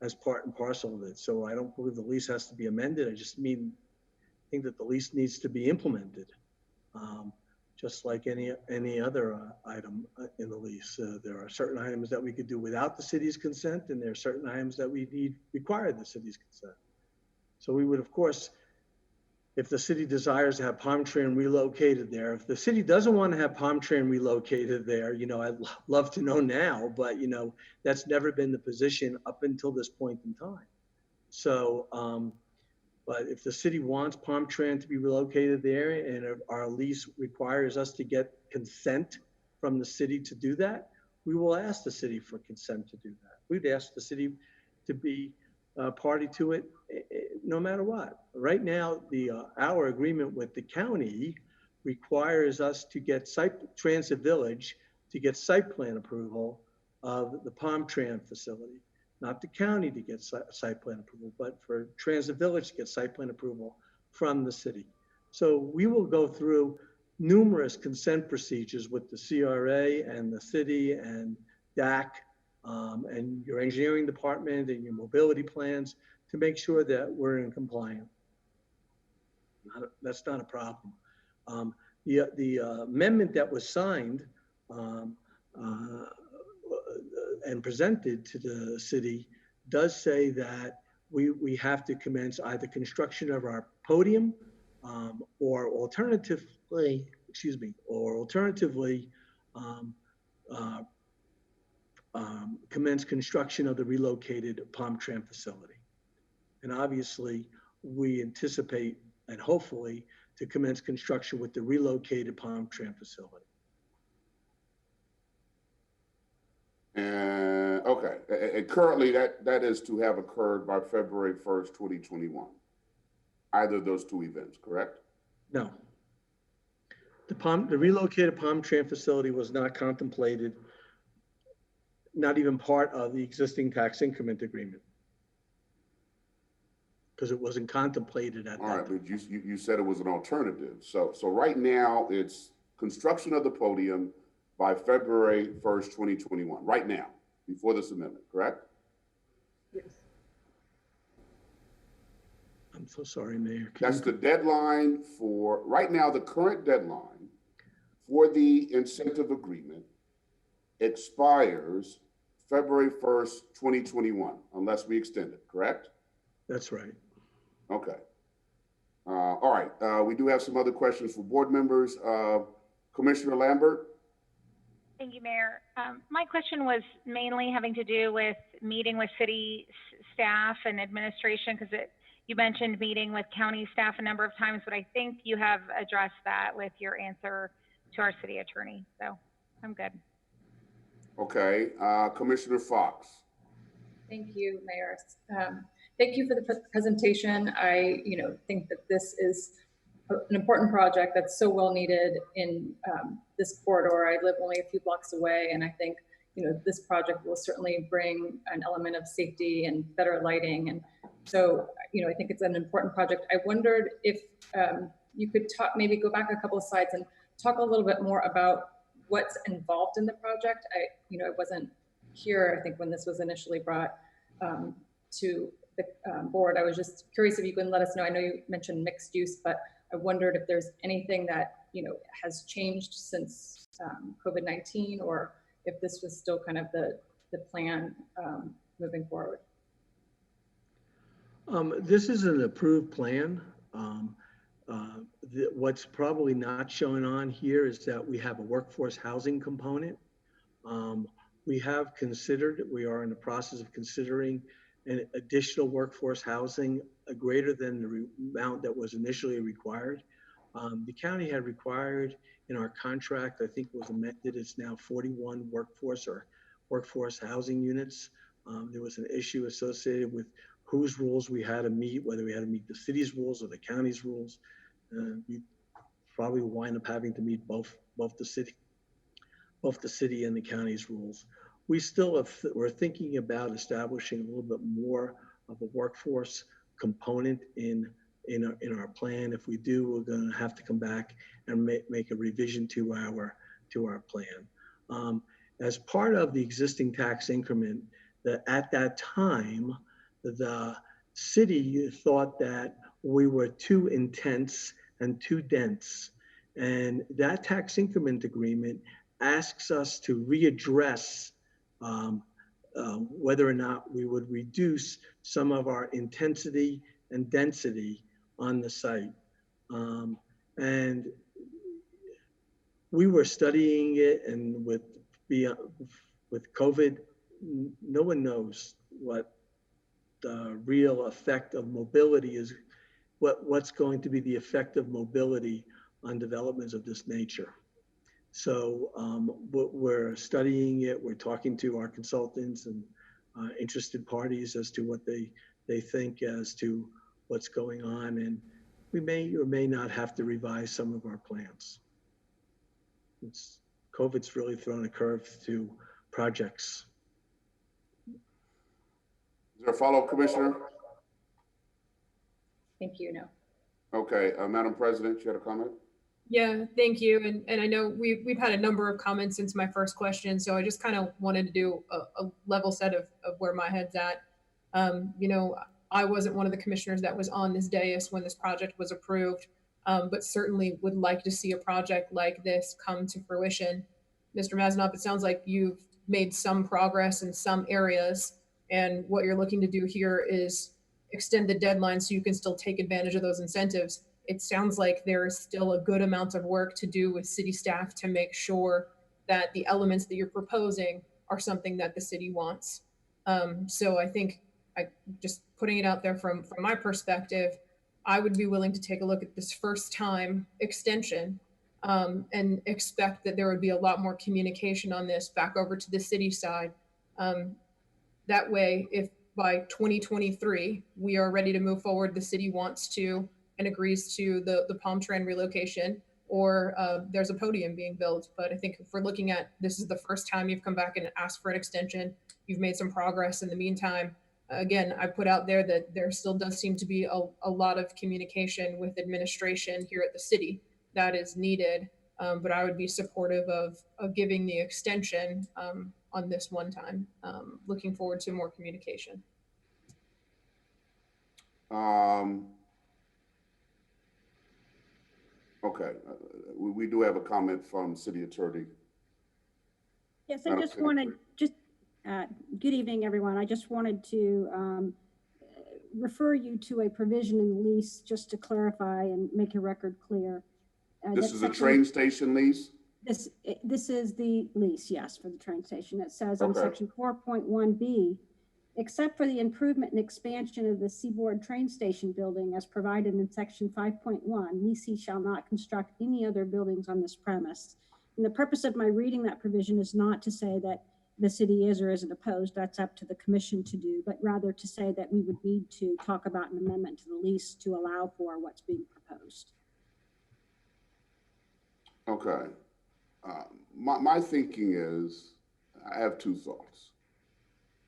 as part and parcel of it. So I don't believe the lease has to be amended. I just think that the lease needs to be implemented, just like any other item in the lease. There are certain items that we could do without the city's consent, and there are certain items that we require the city's consent. So we would, of course, if the city desires to have Palm Tran relocated there, if the city doesn't want to have Palm Tran relocated there, you know, I'd love to know now, but, you know, that's never been the position up until this point in time. So, but if the city wants Palm Tran to be relocated there, and if our lease requires us to get consent from the city to do that, we will ask the city for consent to do that. We'd ask the city to be party to it, no matter what. Right now, our agreement with the county requires us to get Transit Village to get site plan approval of the Palm Tran facility. Not the county to get site plan approval, but for Transit Village to get site plan approval from the city. So we will go through numerous consent procedures with the CRA and the city and DAC and your engineering department and your mobility plans to make sure that we're in compliance. That's not a problem. The amendment that was signed and presented to the city does say that we have to commence either construction of our podium or alternatively, commence construction of the relocated Palm Tran facility. And obviously, we anticipate and hopefully to commence construction with the relocated Palm Tran facility. And okay, and currently that is to have occurred by February 1st, 2021. Either of those two events, correct? No. The relocated Palm Tran facility was not contemplated, not even part of the existing tax increment agreement, because it wasn't contemplated at that time. All right, but you said it was an alternative. So right now it's construction of the podium by February 1st, 2021, right now, before this amendment, correct? Yes. I'm so sorry, Mayor. That's the deadline for, right now, the current deadline for the incentive agreement expires February 1st, 2021, unless we extend it, correct? That's right. Okay. All right, we do have some other questions for board members. Commissioner Lambert? Thank you, Mayor. My question was mainly having to do with meeting with city staff and administration, because you mentioned meeting with county staff a number of times, but I think you have addressed that with your answer to our city attorney. So I'm good. Okay, Commissioner Fox. Thank you, Mayor. Thank you for the presentation. I, think that this is an important project that's so well needed in this corridor. I live only a few blocks away, and I think, this project will certainly bring an element of safety and better lighting. And so, I think it's an important project. I wondered if you could maybe go back a couple of slides and talk a little bit more about what's involved in the project. I wasn't here, I think, when this was initially brought to the board. I was just curious if you can let us know. I know you mentioned mixed use, but I wondered if there's anything that, has changed since COVID-19, or if this was still kind of the plan moving forward. This is an approved plan. What's probably not showing on here is that we have a workforce housing component. We are in the process of considering an additional workforce housing greater than the amount that was initially required. The county had required in our contract, I think was amended, it's now 41 workforce housing units. There was an issue associated with whose rules we had to meet, whether we had to meet the city's rules or the county's rules. We probably wind up having to meet both the city and the county's rules. We still we're thinking about establishing a little bit more of a workforce component in our plan. If we do, we're going to have to come back and make a revision to our plan. As part of the existing tax increment, at that time, the city thought that we were too intense and too dense. And that tax increment agreement asks us to readdress whether or not we would reduce some of our intensity and density on the site. And we were studying it, and with COVID, no one knows what the real effect of mobility is, what's going to be the effect of mobility on developments of this nature. So we're studying it. We're talking to our consultants and interested parties as to what they think as to what's going on. And we may or may not have to revise some of our plans. COVID's really thrown a curve to projects. Is there a follow-up, Commissioner? Thank you. No. Okay, Madam President, you had a comment? Yeah, thank you. And I know we've had a number of comments since my first question, so I just kind of wanted to do a level set of where my head's at. I wasn't one of the commissioners that was on this dais when this project was approved, but certainly would like to see a project like this come to fruition. Mr. Mazanoff, it sounds like you've made some progress in some areas, and what you're looking to do here is extend the deadline so you can still take advantage of those incentives. It sounds like there is still a good amount of work to do with city staff to make sure that the elements that you're proposing are something that the city wants. So I think just putting it out there from my perspective, I would be willing to take a look at this first time extension and expect that there would be a lot more communication on this back over to the city side. That way, if by 2023, we are ready to move forward, the city wants to and agrees to the Palm Tran relocation, or there's a podium being built. But I think if we're looking at, this is the first time you've come back and asked for an extension, you've made some progress in the meantime. Again, I put out there that there still does seem to be a lot of communication with administration here at the city that is needed. But I would be supportive of giving the extension on this one time. Looking forward to more communication. Okay, we do have a comment from City Attorney. Yes, I just wanted, good evening, everyone. I just wanted to refer you to a provision in the lease just to clarify and make your record clear. This is a train station lease? This is the lease, yes, for the train station. It says in section 4.1b, except for the improvement and expansion of the Seaboard train station building as provided in section 5.1, leasee shall not construct any other buildings on this premise. And the purpose of my reading that provision is not to say that the city is or isn't opposed, that's up to the commission to do, but rather to say that we would need to talk about an amendment to the lease to allow for what's being proposed. Okay. My thinking is, I have two thoughts.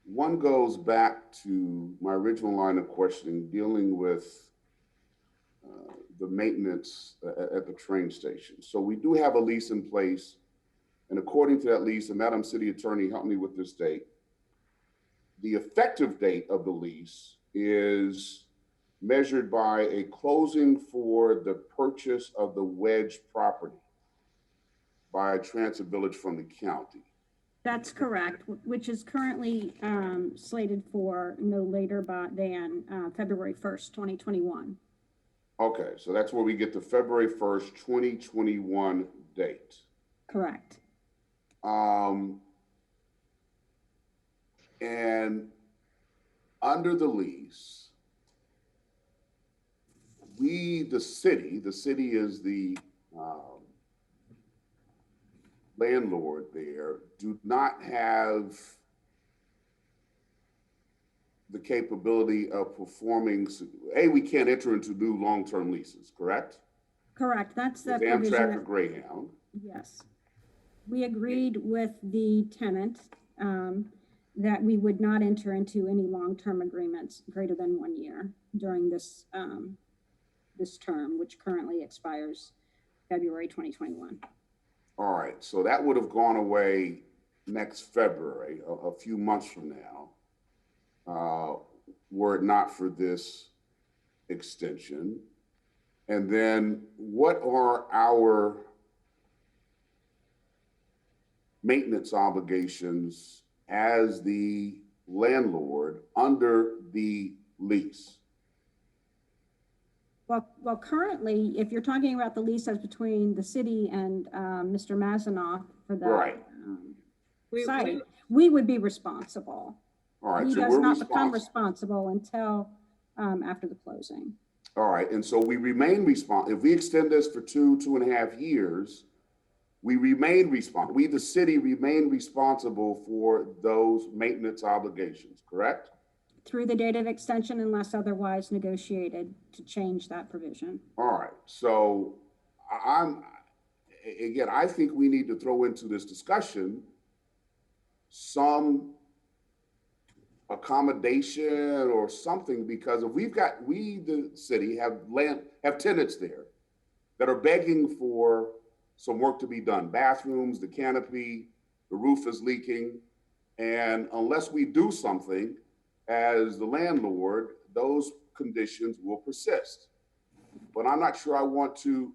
One goes back to my original line of questioning dealing with the maintenance at the train station. So we do have a lease in place, and according to that lease, and Madam City Attorney, help me with this date, the effective date of the lease is measured by a closing for the purchase of the Wedge property by Transit Village from the county. That's correct, which is currently slated for no later than February 1st, 2021. Okay, so that's where we get the February 1st, 2021 date. Correct. And under the lease, the city is the landlord there, do not have the capability of performing, we can't enter into new long-term leases, correct? Correct, that's the provision. Amtrak or Greyhound. Yes. We agreed with the tenant that we would not enter into any long-term agreements greater than 1 year during this, this term, which currently expires February 2021. All right, so that would have gone away next February, a few months from now, were it not for this extension. And then what are our maintenance obligations as the landlord under the lease? Well, currently, if you're talking about the lease as between the city and Mr. Mazanoff for the site, we would be responsible. All right, he so does we're not become responsible until after the closing. All right, and so we remain responsible. If we extend this for 2.5 years, we remain responsible. We, the city, remain responsible for those maintenance obligations, correct? Through the date of extension unless otherwise negotiated to change that provision. All right, so I think we need to throw into this discussion some accommodation or something, because if we, the city, have tenants there that are begging for some work to be done, bathrooms, the canopy, the roof is leaking, and unless we do something as the landlord, those conditions will persist. But I'm not sure I want to,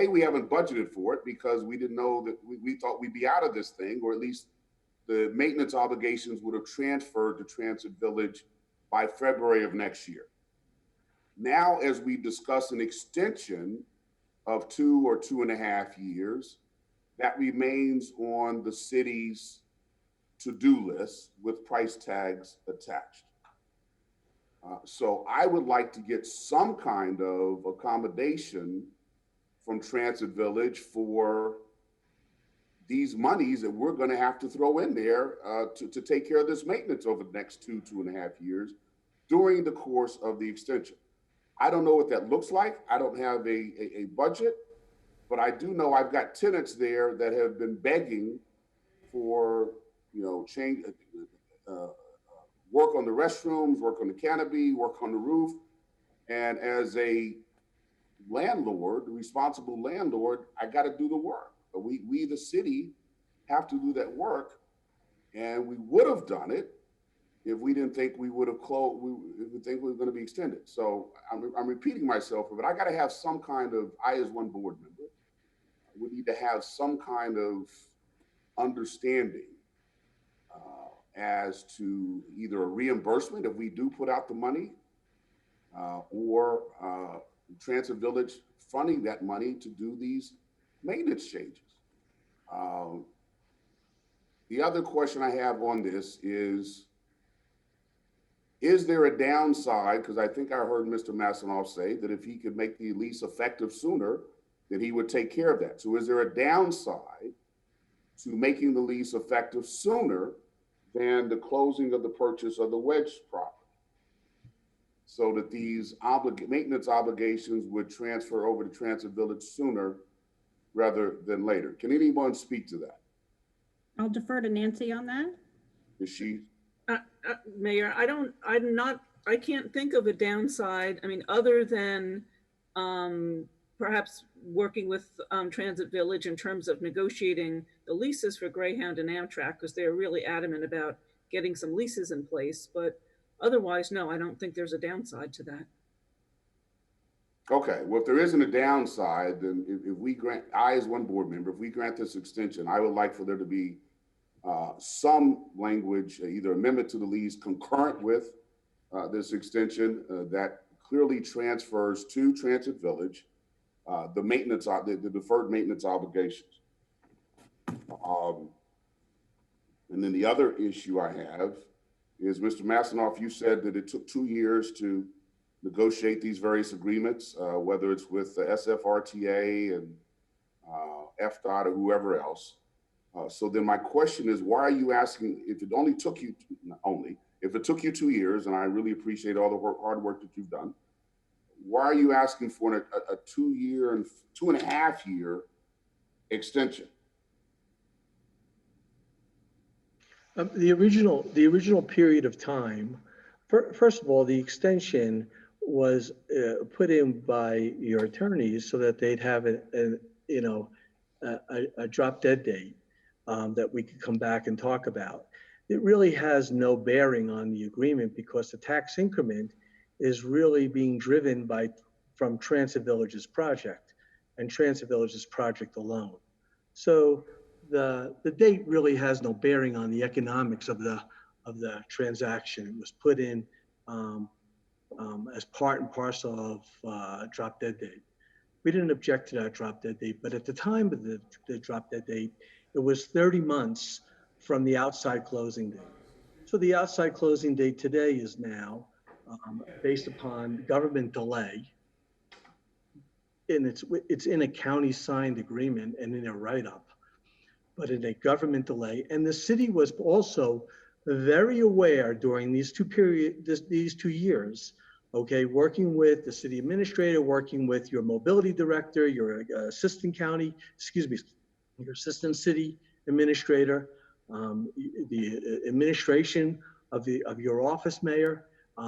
we haven't budgeted for it because we didn't know that we thought we'd be out of this thing, or at least the maintenance obligations would have transferred to Transit Village by February of next year. Now, as we discuss an extension of 2 or 2.5 years, that remains on the city's to-do list with price tags attached. So I would like to get some kind of accommodation from Transit Village for these monies that we're going to have to throw in there to take care of this maintenance over the next 2.5 years during the course of the extension. I don't know what that looks like. I don't have a budget, but I do know I've got tenants there that have been begging for, change, work on the restrooms, work on the canopy, work on the roof. And as a landlord, responsible landlord, I got to do the work. But we, the city, have to do that work. And we would have done it if we didn't think we would have closed, if we think we were going to be extended. So I'm repeating myself, but I got to have some kind of, I as one board member, we need to have some kind of understanding as to either a reimbursement if we do put out the money or Transit Village funding that money to do these maintenance changes. The other question I have on this is there a downside? Because I think I heard Mr. Massenoff say that if he could make the lease effective sooner, then he would take care of that. So is there a downside to making the lease effective sooner than the closing of the purchase of the Wedge property, so that these maintenance obligations would transfer over to Transit Village sooner rather than later? Can anyone speak to that? I'll defer to Nancy on that. Is she? Mayor, I can't think of a downside. I mean, other than perhaps working with Transit Village in terms of negotiating the leases for Greyhound and Amtrak, because they're really adamant about getting some leases in place. But otherwise, no, I don't think there's a downside to that. Okay, well, if there isn't a downside, then if we grant, I as one board member, if we grant this extension, I would like for there to be some language, either amendment to the lease concurrent with this extension that clearly transfers to Transit Village the maintenance, the deferred maintenance obligations. And then the other issue I have is, Mr. Massenoff, you said that it took 2 years to negotiate these various agreements, whether it's with the SFRTA and FDOT or whoever else. So then my question is, why are you asking, if it only took you, if it took you 2 years, and I really appreciate all the hard work that you've done, why are you asking for a 2 year and 2.5 year extension? The original period of time, first of all, the extension was put in by your attorneys so that they'd have a drop dead date that we could come back and talk about. It really has no bearing on the agreement because the tax increment is really being driven from Transit Village's project and Transit Village's project alone. So the date really has no bearing on the economics of the transaction. It was put in as part and parcel of drop dead date. We didn't object to that drop dead date, but at the time of the drop dead date, it was 30 months from the outside closing date. So the outside closing date today is now based upon government delay, and it's in a county signed agreement and in a write-up, but in a government delay. And the city was also very aware during these 2 years, okay, working with the city administrator, working with your mobility director, your assistant your assistant city administrator, the administration of your office, Mayor.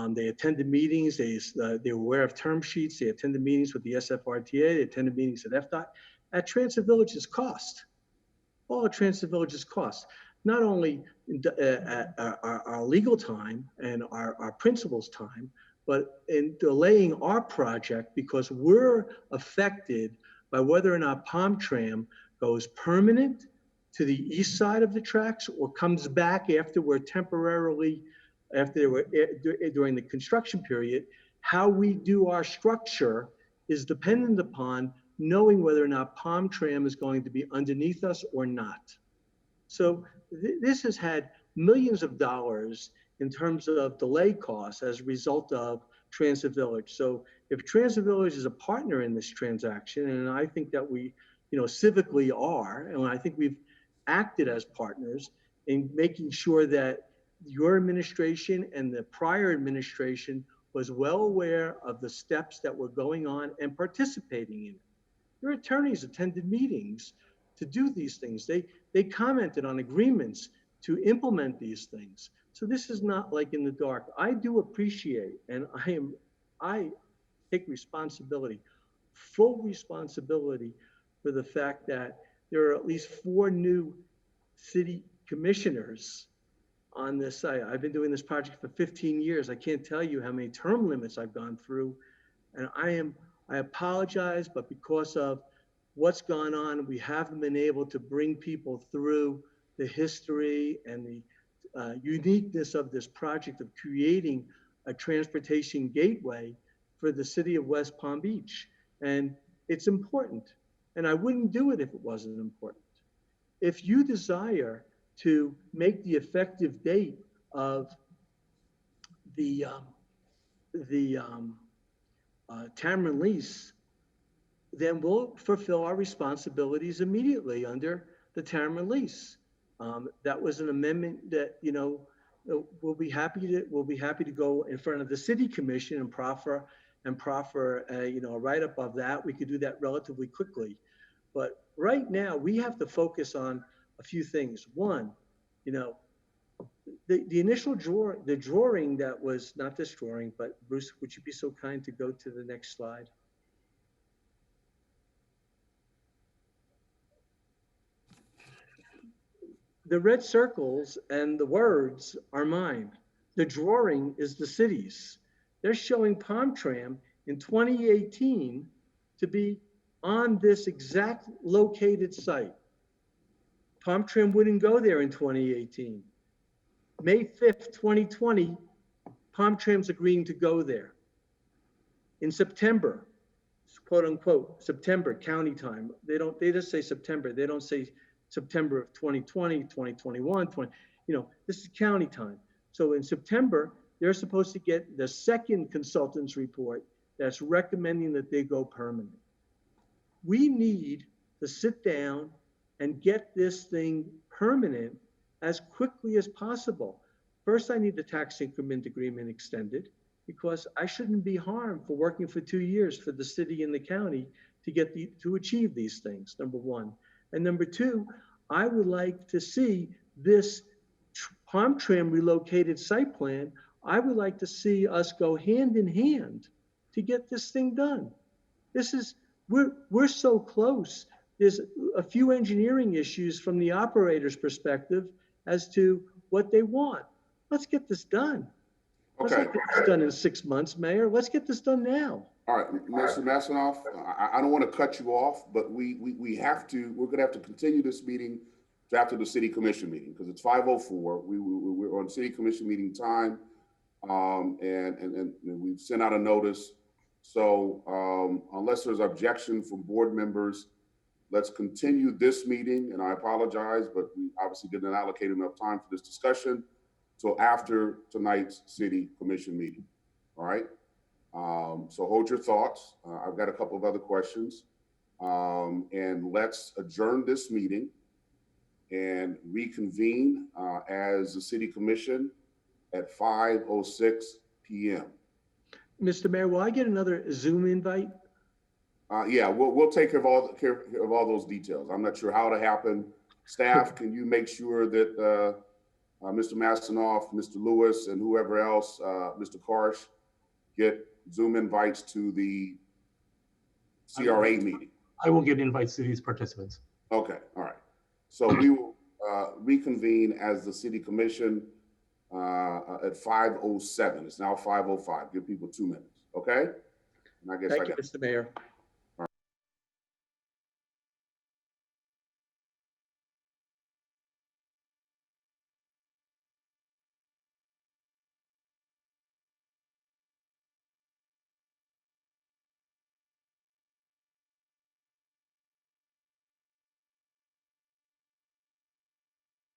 They attended meetings. They were aware of term sheets. They attended meetings with the SFRTA. They attended meetings at FDOT at Transit Village's cost. All at Transit Village's cost. Not only our legal time and our principal's time, but in delaying our project because we're affected by whether or not Palm Tram goes permanent to the east side of the tracks or comes back after we're temporarily, after they were during the construction period. How we do our structure is dependent upon knowing whether or not Palm Tram is going to be underneath us or not. So this has had millions of dollars in terms of delay costs as a result of Transit Village. So if Transit Village is a partner in this transaction, and I think that we, civically are, and I think we've acted as partners in making sure that your administration and the prior administration was well aware of the steps that were going on and participating in it. Your attorneys attended meetings to do these things. They commented on agreements to implement these things. So this is not like in the dark. I do appreciate, and I take responsibility, full responsibility for the fact that there are at least 4 new city commissioners on this site. I've been doing this project for 15 years. I can't tell you how many term limits I've gone through. And I apologize, but because of what's gone on, we haven't been able to bring people through the history and the uniqueness of this project of creating a transportation gateway for the city of West Palm Beach. And it's important. And I wouldn't do it if it wasn't important. If you desire to make the effective date of the Tamron lease, then we'll fulfill our responsibilities immediately under the Tamron lease. That was an amendment that, we'll be happy to go in front of the city commission and proffer a write-up of that. We could do that relatively quickly. But right now we have to focus on a few things. One, the initial drawing that was, not this drawing, but Bruce, would you be so kind to go to the next slide? The red circles and the words are mine. The drawing is the city's. They're showing Palm Tram in 2018 to be on this exact located site. Palm Tram wouldn't go there in 2018. May 5th, 2020, Palm Tram's agreeing to go there. In September, quote unquote, September county time. They just say September. They don't say September of 2020, 2021, this is county time. So in September, they're supposed to get the second consultant's report that's recommending that they go permanent. We need to sit down and get this thing permanent as quickly as possible. First, I need the tax increment agreement extended because I shouldn't be harmed for working for 2 years for the city and the county to achieve these things, number one. And number two, I would like to see this Palm Tram relocated site plan. I would like to see us go hand in hand to get this thing done. We're so close. There's a few engineering issues from the operator's perspective as to what they want. Let's get this done. Okay. Let's not get this done in 6 months, Mayor. Let's get this done now. All right, Mr. Masanoff, I don't want to cut you off, but we're going to have to continue this meeting after the city commission meeting because it's 5:04. We're on city commission meeting time, and we've sent out a notice. So unless there's objection from board members, let's continue this meeting. And I apologize, but we obviously didn't allocate enough time for this discussion till after tonight's city commission meeting. All right. So hold your thoughts. I've got a couple of other questions. And let's adjourn this meeting and reconvene as the city commission at 5:06 p.m. Mr. Mayor, will I get another Zoom invite? Yeah, we'll take care of all those details. I'm not sure how to happen. Staff, can you make sure that Mr. Masanoff, Mr. Lewis, and whoever else, Mr. Karsh, get Zoom invites to the CRA meeting? I will give invites to these participants. Okay, all right. So we will reconvene as the city commission at 5:07. It's now 5:05. Give people 2 minutes, okay? And I guess Thank you, Mr. Mayor.